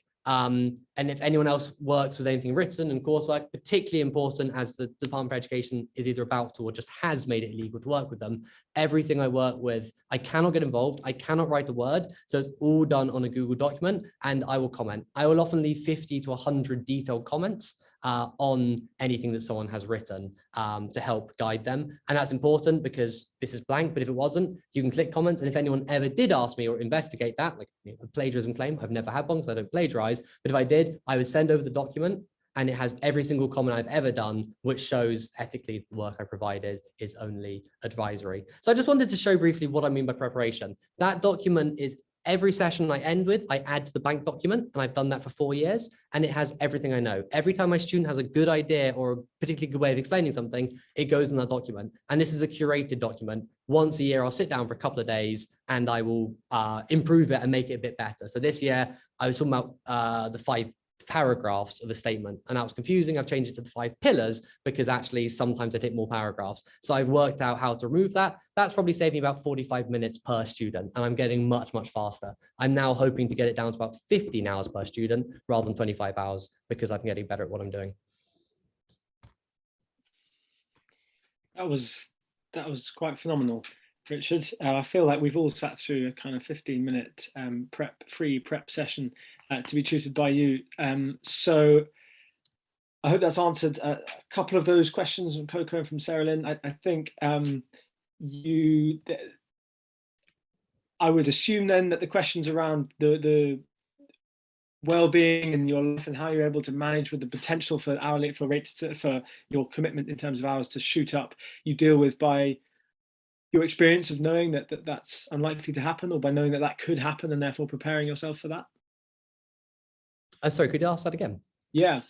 And if anyone else works with anything written and coursework, particularly important as the Department for Education is either about to or just has made it illegal to work with them, everything I work with, I cannot get involved. I cannot write a word. So it's all done on a Google document and I will comment. I will often leave 50 to 100 detailed comments on anything that someone has written to help guide them. And that's important because this is blank, but if it wasn't, you can click comments. And if anyone ever did ask me or investigate that, like a plagiarism claim, I've never had one because I don't plagiarize, but if I did, I would send over the document and it has every single comment I've ever done, which shows ethically the work I provided is only advisory. So I just wanted to show briefly what I mean by preparation. That document is every session I end with, I add to the blank document, and I've done that for 4 years, and it has everything I know. Every time my student has a good idea or a particularly good way of explaining something, it goes in that document. And this is a curated document. Once a year, I'll sit down for a couple of days and I will improve it and make it a bit better. So this year, I was talking about the 5 paragraphs of a statement, and that was confusing. I've changed it to the 5 pillars because actually sometimes I take more paragraphs. So I've worked out how to remove that. That's probably saved me about 45 minutes per student, and I'm getting much, much faster. I'm now hoping to get it down to about 15 hours per student rather than 25 hours because I'm getting better at what I'm doing. That was quite phenomenal, Richard. I feel like we've all sat through a kind of 15-minute free prep session to be tutored by you. So I hope that's answered a couple of those questions from Coco and from Sarah Lynn. I think I would assume then that the questions around the well-being in your life and how you're able to manage with the potential for hourly for rates for your commitment in terms of hours to shoot up, you deal with by your experience of knowing that that's unlikely to happen, or by knowing that that could happen and therefore preparing yourself for that. Sorry, could you ask that again? Yeah.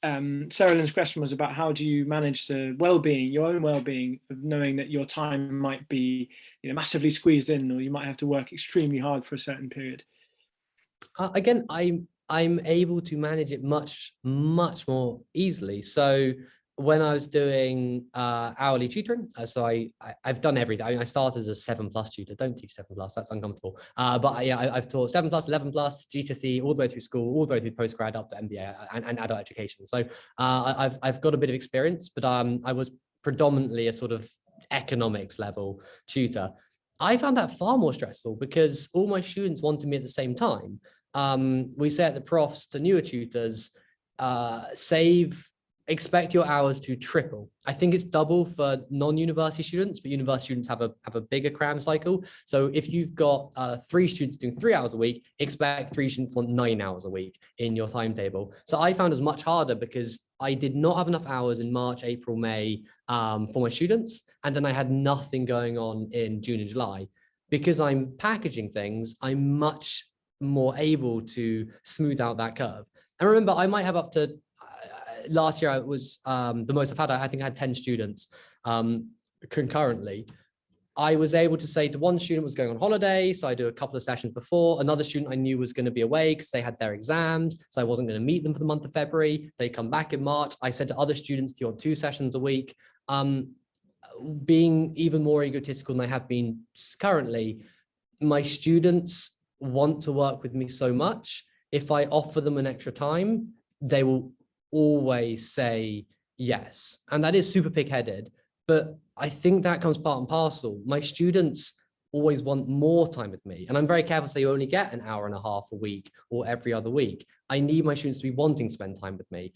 Sarah Lynn's question was about how do you manage the well-being, your own well-being, of knowing that your time might be, massively squeezed in, or you might have to work extremely hard for a certain period. Again, I'm able to manage it much more easily. So when I was doing hourly tutoring, so I've done everything. I mean, I started as a 7+ tutor. Don't teach 7+, that's uncomfortable. But yeah, I've taught 7+, 11+, GCSE, all the way through school, all the way through postgrad up to MBA and adult education. So I've got a bit of experience, but I was predominantly a sort of economics level tutor. I found that far more stressful because all my students wanted me at the same time. We say at the Profs to newer tutors, expect your hours to triple. I think it's double for non-university students, but university students have a bigger cram cycle. So if you've got 3 students doing 3 hours a week, expect 3 students want 9 hours a week in your timetable. So I found it was much harder because I did not have enough hours in March, April, May for my students. And then I had nothing going on in June and July. Because I'm packaging things, I'm much more able to smooth out that curve. And remember, I might have up to last year, it was the most I've had. I think I had 10 students concurrently. I was able to say to one student was going on holiday, so I do a couple of sessions before. Another student I knew was going to be away because they had their exams, so I wasn't going to meet them for the month of February. They come back in March. I said to other students, do you want 2 sessions a week? Being even more egotistical than I have been currently, my students want to work with me so much, if I offer them an extra time, they will always say yes. And that is super pig-headed, but I think that comes part and parcel. My students always want more time with me. And I'm very careful to say you only get an hour and a half a week or every other week. I need my students to be wanting to spend time with me.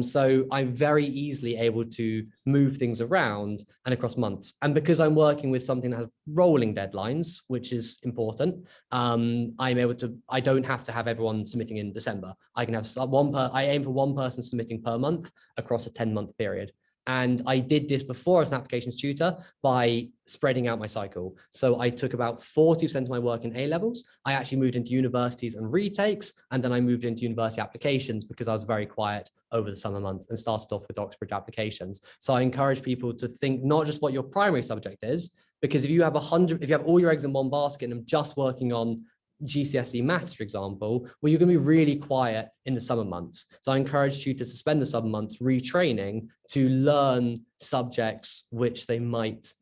So I'm very easily able to move things around and across months. And because I'm working with something that has rolling deadlines, which is important, I don't have to have everyone submitting in December. I can have I aim for one person submitting per month across a 10-month period. And I did this before as an applications tutor by spreading out my cycle. So I took about 40% of my work in A-levels. I actually moved into universities and retakes, and then I moved into university applications because I was very quiet over the summer months and started off with Oxbridge applications. So I encourage people to think not just what your primary subject is, because if you have all your eggs in one basket and I'm just working on GCSE maths, for example, well, you're going to be really quiet in the summer months. So I encourage tutors to spend the summer months retraining to learn subjects which they might,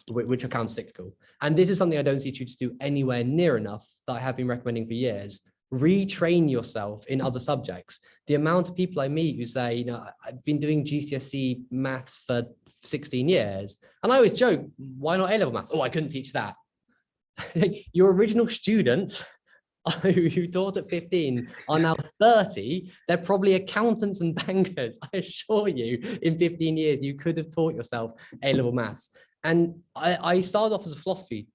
which are countercyclical. And this is something I don't see tutors do anywhere near enough that I have been recommending for years. Retrain yourself in other subjects. The amount of people I meet who say, you know, I've been doing GCSE maths for 16 years. And I always joke, why not A-level maths? Oh, I couldn't teach that. Your original students who taught at 15 are now 30. They're probably accountants and bankers. I assure you, in 15 years, you could have taught yourself A-level maths. And I started off as a philosophy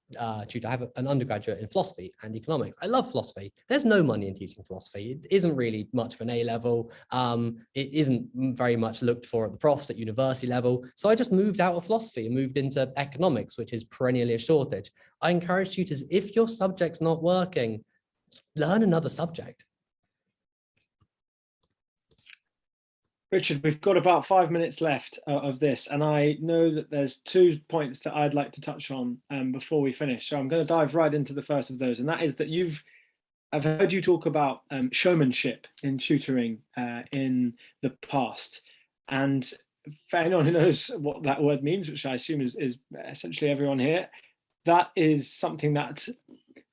tutor. I have an undergraduate in philosophy and economics. I love philosophy. There's no money in teaching philosophy. It isn't really much of an A-level. It isn't very much looked for at the profs at university level. So I just moved out of philosophy and moved into economics, which is perennially a shortage. I encourage tutors, if your subject's not working, learn another subject. Richard, we've got about 5 minutes left of this, and I know that there's 2 points that I'd like to touch on before we finish. So I'm going to dive right into the first of those, and that is that I've heard you talk about showmanship in tutoring in the past. And for anyone who knows what that word means, which I assume is essentially everyone here, that is something that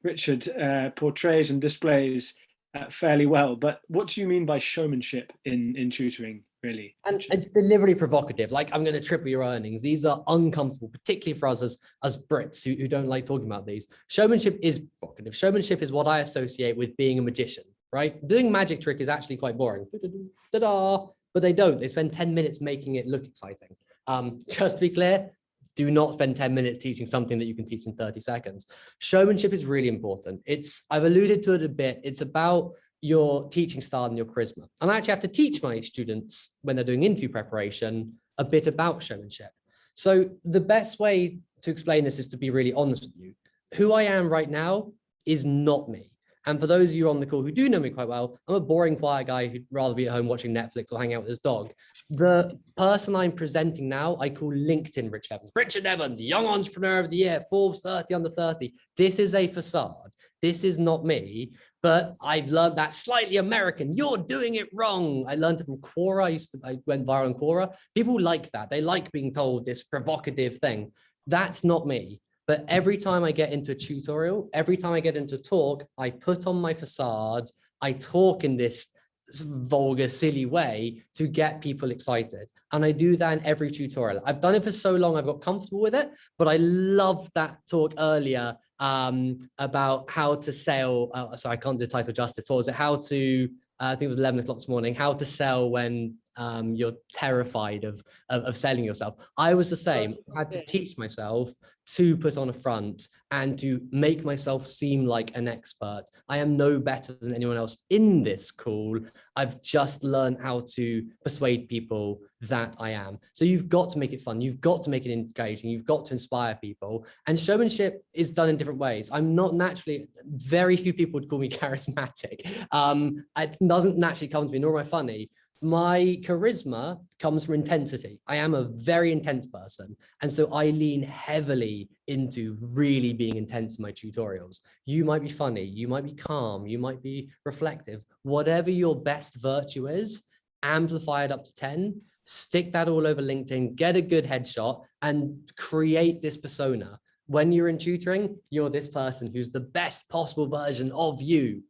Richard portrays and displays fairly well. But what do you mean by showmanship in tutoring, really? And it's deliberately provocative. Like, I'm going to triple your earnings. These are uncomfortable, particularly for us as Brits who don't like talking about these. Showmanship is provocative. Showmanship is what I associate with being a magician, right? Doing magic trick is actually quite boring. Ta-da! But they don't. They spend 10 minutes making it look exciting. Just to be clear, do not spend 10 minutes teaching something that you can teach in 30 seconds. Showmanship is really important. I've alluded to it a bit. It's about your teaching style and your charisma. And I actually have to teach my students when they're doing interview preparation a bit about showmanship. So the best way to explain this is to be really honest with you. Who I am right now is not me. And for those of you on the call who do know me quite well, I'm a boring, quiet guy who'd rather be at home watching Netflix or hang out with his dog. The person I'm presenting now, I call LinkedIn Rich Evans. Richard Evans, Young Entrepreneur of the Year, Forbes 30 under 30. This is a facade. This is not me, but I've learned that slightly American. You're doing it wrong. I learned it from Quora. I went viral on Quora. People like that. They like being told this provocative thing. That's not me. But every time I get into a tutorial, every time I get into a talk, I put on my facade. I talk in this vulgar, silly way to get people excited. And I do that in every tutorial. I've done it for so long, I've got comfortable with it, but I love that talk earlier about how to sell. Sorry, I can't do title justice. What was it? How to, I think it was 11 o'clock this morning, how to sell when you're terrified of selling yourself. I was the same. I had to teach myself to put on a front and to make myself seem like an expert. I am no better than anyone else in this call. I've just learned how to persuade people that I am. So you've got to make it fun. You've got to make it engaging. You've got to inspire people. And showmanship is done in different ways. I'm not naturally, very few people would call me charismatic. It doesn't naturally come to me, nor am I funny. My charisma comes from intensity. I am a very intense person. And so I lean heavily into really being intense in my tutorials. You might be funny, you might be calm, you might be reflective. Whatever your best virtue is, amplify it up to 10, stick that all over LinkedIn, get a good headshot and create this persona. when you're in tutoring, you're this person who's the best possible version of you.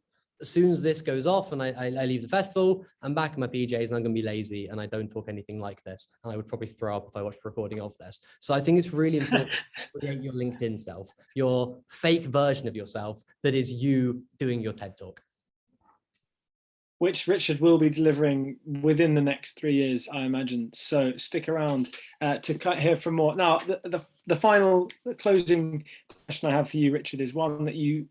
As soon as this goes off and I leave the festival, I'm back in my PJs and I'm gonna be lazy and I don't talk anything like this. And I would probably throw up if I watched a recording of this. So I think it's really important to create your LinkedIn self, your fake version of yourself that is you doing your TED Talk. Which Richard will be delivering within the next 3 years, I imagine. So stick around to hear from more. Now, the final closing question I have for you, Richard, is one that you,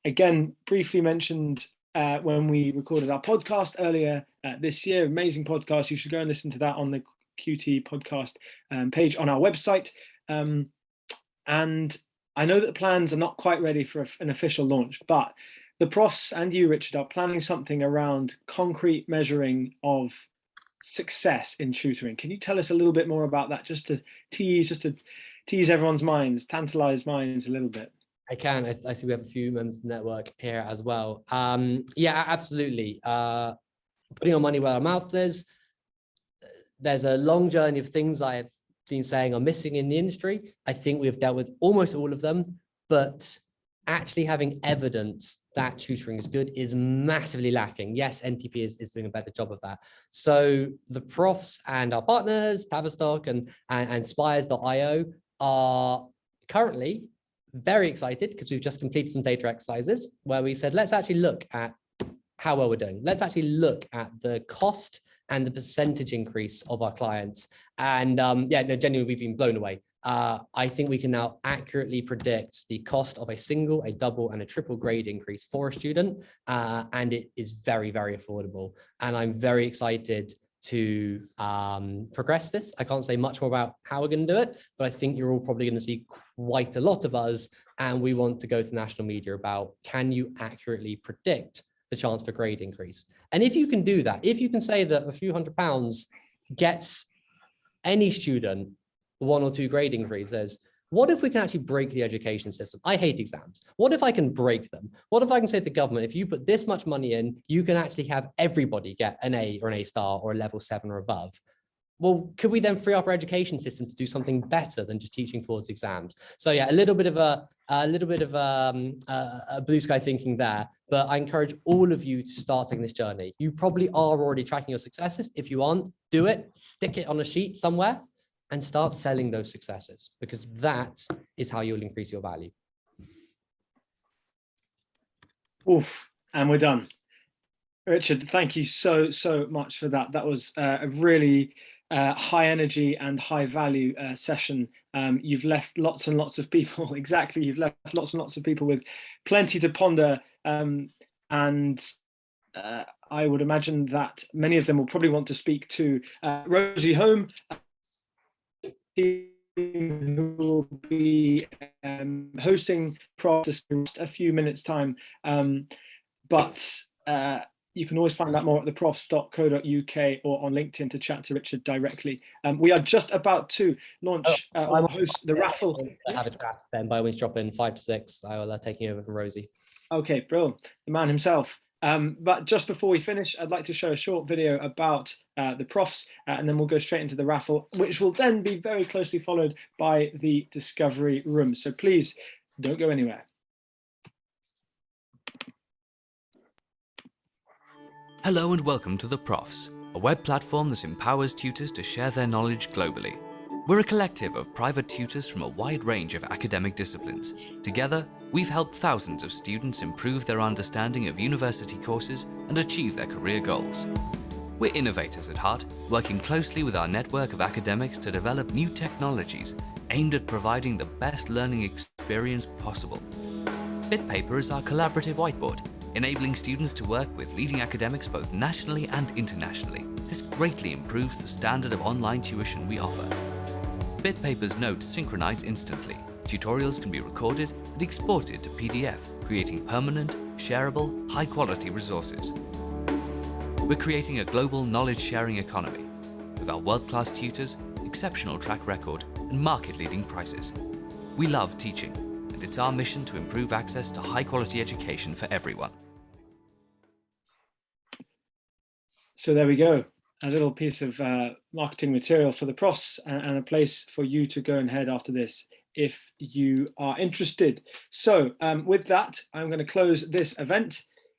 again, briefly mentioned when we recorded our podcast earlier this year. Amazing podcast. You should go and listen to that on the QT podcast page on our website. And I know that the plans are not quite ready for an official launch, but the Profs and you, Richard, are planning something around concrete measuring of success in tutoring. Can you tell us a little bit more about that, just to tease everyone's minds, tantalize minds a little bit? I can. I see we have a few members of the network here as well. Yeah, absolutely. Putting our money where our mouth is. There's a long journey of things I have been saying are missing in the industry. I think we have dealt with almost all of them, but actually having evidence that tutoring is good is massively lacking. Yes, NTP is doing a better job of that. So the Profs and our partners, Tavistock and Spires.io are currently very excited because we've just completed some data exercises where we said, let's actually look at how well we're doing. Let's actually look at the cost and the percentage increase of our clients. And yeah, no, genuinely, we've been blown away. I think we can now accurately predict the cost of a single, a double, and a triple grade increase for a student. And it is very, very affordable. And I'm very excited to progress this. I can't say much more about how we're going to do it, but I think you're all probably going to see quite a lot of us. And we want to go to national media about, can you accurately predict the chance for grade increase? And if you can do that, if you can say that a few £100 gets any student 1 or 2 grade increases, what if we can actually break the education system? I hate exams. What if I can break them? What if I can say to the government, if you put this much money in, you can actually have everybody get an A or an A star or a level 7 or above? Well, could we then free up our education system to do something better than just teaching towards exams? So yeah, a little bit of a blue sky thinking there, but I encourage all of you to start taking this journey. You probably are already tracking your successes. If you aren't, do it, stick it on a sheet somewhere and start selling those successes, because that is how you'll increase your value. Oof, and we're done. Richard, thank you so much for that. That was a really high energy and high value session. You've left lots and lots of people, exactly, you've left lots and lots of people with plenty to ponder. And I would imagine that many of them will probably want to speak to Rosie Home, who will be hosting Profs in a few minutes time. But you can always find out more at theprofs.co.uk or on LinkedIn to chat to Richard directly. We are just about to launch or host the raffle. I have a chat then, by all means drop in 5 to 6. I will take you over from Rosie. Okay, brilliant. The man himself. But just before we finish, I'd like to show a short video about the Profs, and then we'll go straight into the raffle, which will then be very closely followed by the discovery room. So please don't go anywhere. Hello and welcome to The Profs, a web platform that empowers tutors to share their knowledge globally. We're a collective of private tutors from a wide range of academic disciplines. Together, we've helped thousands of students improve their understanding of university courses and achieve their career goals. We're innovators at heart, working closely with our network of academics to develop new technologies aimed at providing the best learning experience possible. BitPaper is our collaborative whiteboard, enabling students to work with leading academics both nationally and internationally. This greatly improves the standard of online tuition we offer. BitPaper's notes synchronize instantly. Tutorials can be recorded and exported to PDF, creating permanent, shareable, high-quality resources. We're creating a global knowledge-sharing economy with our world-class tutors, exceptional track record, and market-leading prices. We love teaching, and it's our mission to improve access to high-quality education for everyone. So there we go. A little piece of marketing material for the Profs and a place for you to go and head after this if you are interested. So with that, I'm going to close this event.